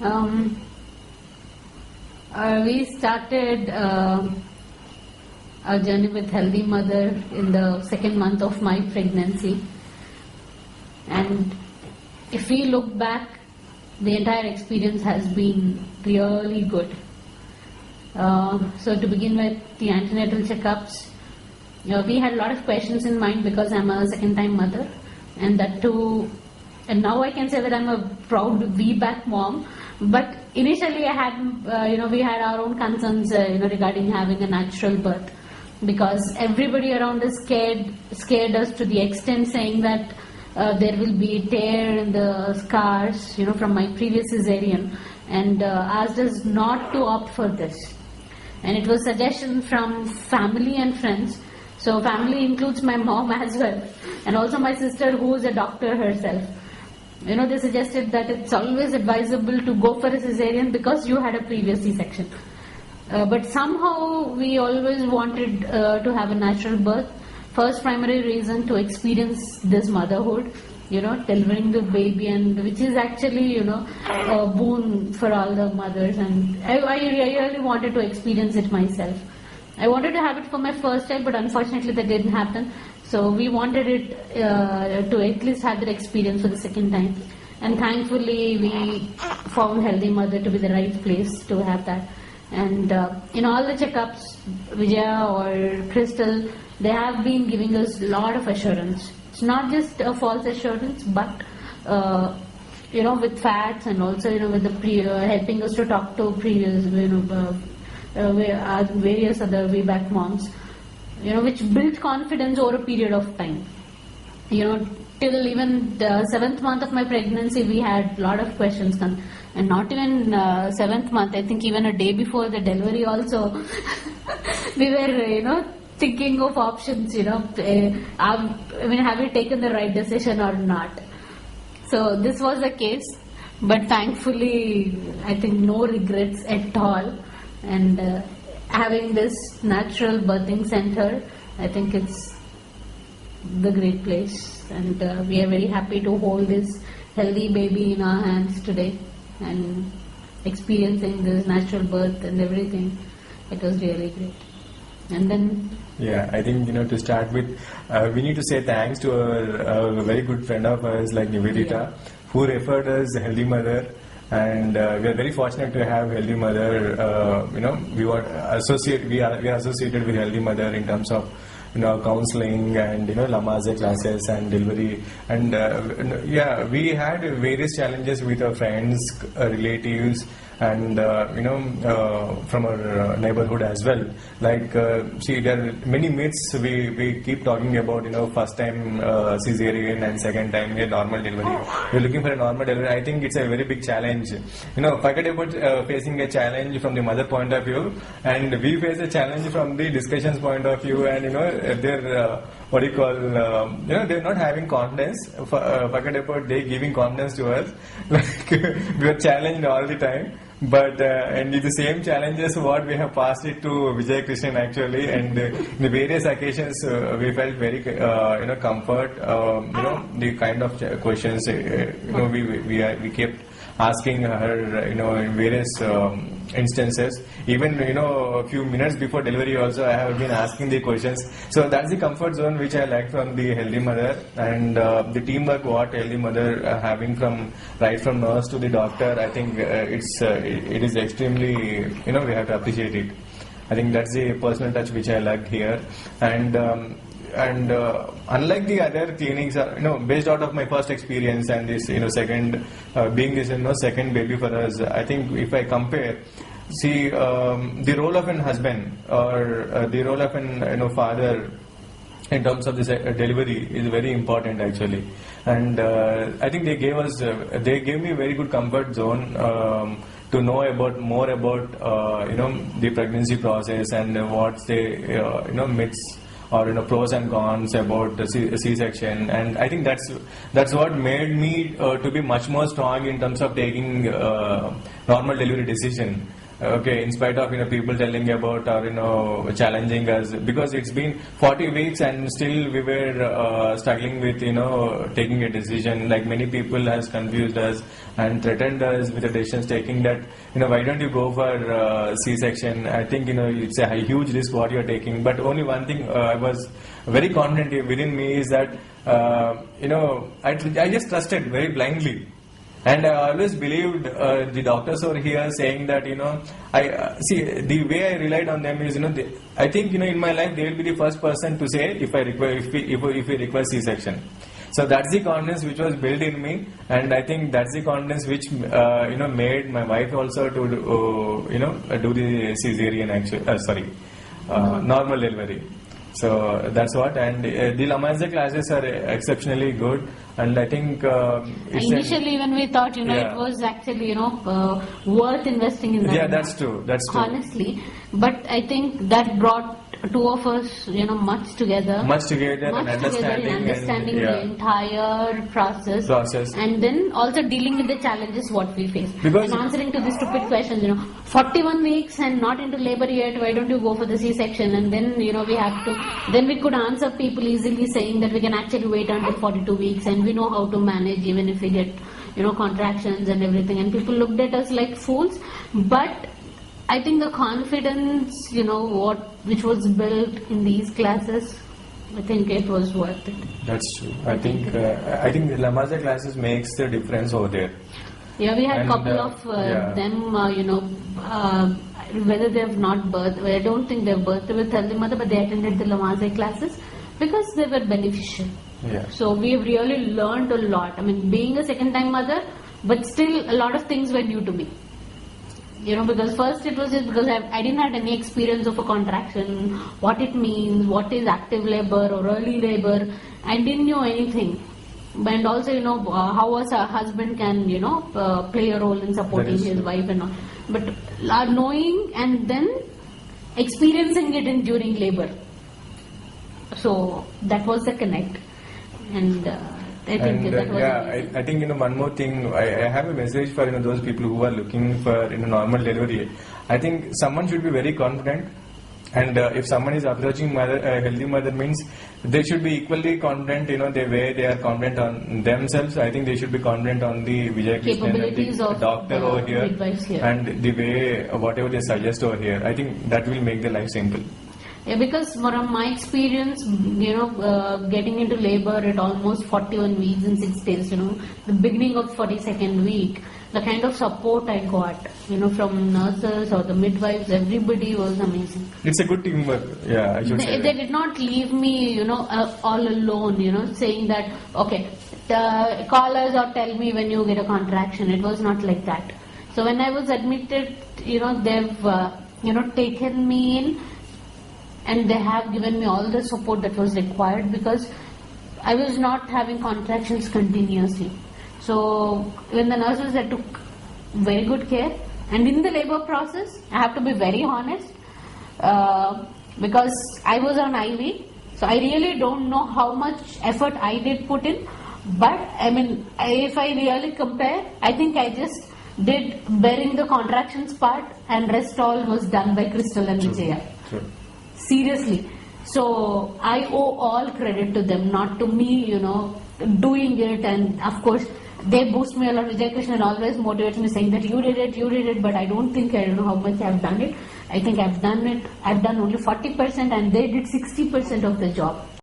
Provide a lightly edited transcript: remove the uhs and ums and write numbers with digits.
Um, we started our journey with Healthy Mother in the second month of my pregnancy, and if we look back, the entire experience has been really good. So to begin with, the antenatal checkups, we had a lot of questions in mind because I'm a second-time mother, and that too. And now I can say that I'm a proud VBAC mom. But initially, I had, we had our own concerns, regarding having a natural birth, because everybody around us scared us to the extent saying that there will be tear in the scars, from my previous cesarean, and asked us not to opt for this. And it was suggestion from family and friends. So family includes my mom as well, and also my sister, who is a doctor herself. They suggested that it's always advisable to go for a cesarean because you had a previous C-section. But somehow we always wanted to have a natural birth. First primary reason, to experience this motherhood, delivering the baby, and which is actually, a boon for all the mothers. And I really wanted to experience it myself. I wanted to have it for my first child, but unfortunately that didn't happen. So we wanted it to at least have that experience for the second time. And thankfully we found Healthy Mother to be the right place to have that. And in all the checkups, Vijaya or Crystal, they have been giving us a lot of assurance. It's not just a false assurance, but with facts, and also with the helping us to talk to previous various other VBAC moms, which built confidence over a period of time. Till even the 7th month of my pregnancy, we had a lot of questions, and not even 7th month, I think even a day before the delivery also, we were, thinking of options, have we taken the right decision or not? So this was the case, but thankfully, I think no regrets at all. And having this natural birthing center, I think it's the great place, and we are very happy to hold this healthy baby in our hands today and experiencing this natural birth and everything. It was really great. And then I think to start with, we need to say thanks to a very good friend of ours like Nivedita, who referred us Healthy Mother. And we are very fortunate to have Healthy Mother. We are associated with Healthy Mother in terms of counseling and Lamaze classes and delivery. And we had various challenges with our friends, relatives, and from our neighborhood as well. Like there are many myths we keep talking about. First time cesarean and second time a normal delivery. We're looking for a normal delivery. I think it's a very big challenge. Forget about facing a challenge from the mother point of view, and we face a challenge from the discussions point of view. And they're they're not having confidence. Forget about they giving confidence to us. Like we are challenged all the time. But and the same challenges what we have passed it to Vijay Krishnan actually, and in the various occasions we felt very comfort. The kind of questions we kept asking her in various instances. Even a few minutes before delivery also I have been asking the questions. So that's the comfort zone which I like from the Healthy Mother, and the teamwork what Healthy Mother having from right from nurse to the doctor. I think it is extremely we have to appreciate it. I think that's the personal touch which I liked here. And unlike the other clinics, based out of my first experience and this, second, being this, second baby for us, I think if I compare, the role of an husband or the role of an father in terms of this delivery is very important actually. And I think they gave me a very good comfort zone to know more about the pregnancy process and what's the myths or pros and cons about the C-section. And I think that's what made me to be much more strong in terms of taking normal delivery decision. Okay, in spite of people telling about or challenging us, because it's been 40 weeks and still we were struggling with taking a decision. Like many people has confused us and threatened us with the decisions taking that why don't you go for C-section? I think it's a huge risk what you're taking. But only one thing I was very confident within me is that I just trusted very blindly. And I always believed the doctors over here saying that I see the way I relied on them is I think in my life they will be the first person to say if we require C-section. So that's the confidence which was built in me, and I think that's the confidence which made my wife also to do the cesarean normal delivery. So that's what, and the Lamaze classes are exceptionally good, and I think initially when we thought it was actually worth investing in that. Yeah, that's true. That's true. Honestly, but I think that brought two of us much together and understanding the entire process, and then also dealing with the challenges what we face, because and answering to the stupid questions 41 weeks and not into labor yet, why don't you go for the C-section? And then then we could answer people easily saying that we can actually wait until 42 weeks and we know how to manage even if we get contractions and everything, and people looked at us like fools. But I think the confidence, which was built in these classes, I think it was worth it. That's true. I think the Lamaze classes makes the difference over there. Yeah, we had a couple of them, whether they have not birthed, I don't think they have birthed with healthy mother, but they attended the Lamaze classes because they were beneficial. Yeah. So we have really learned a lot. I mean, being a second-time mother, but still a lot of things were new to me. Because first it was just because I didn't have any experience of a contraction, what it means, what is active labor or early labor. I didn't know anything. And also, how a husband can, play a role in supporting his wife and all. But knowing and then experiencing it during labor. So that was the connect. And I think that was I think one more thing. I have a message for those people who are looking for normal delivery. I think someone should be very confident, and if someone is approaching a healthy mother means they should be equally confident. The way they are confident on themselves, I think they should be confident on the Vijay Krishnan and the doctor over here, and the way whatever they suggest over here. I think that will make their life simple. Yeah, because from my experience, getting into labor at almost 41 weeks and 6 days, the beginning of 42nd week, the kind of support I got, from nurses or the midwives, everybody was amazing. It's a good teamwork. Yeah, I should say. They did not leave me, all alone, saying that, okay, call us or tell me when you get a contraction. It was not like that. So when I was admitted, they've, taken me in, and they have given me all the support that was required because I was not having contractions continuously. So when the nurses, they took very good care, and in the labor process, I have to be very honest, because I was on IV, so I really don't know how much effort I did put in, but I mean, if I really compare, I think I just did bearing the contractions part, and rest all was done by Crystal and Vijaya. Sure. Seriously. So I owe all credit to them, not to me, doing it. And of course, they boost me a lot. Vijay Krishnan always motivates me saying that you did it, but I don't think I don't know how much I've done it. I think I've done it. I've done only 40% and they did 60% of the job.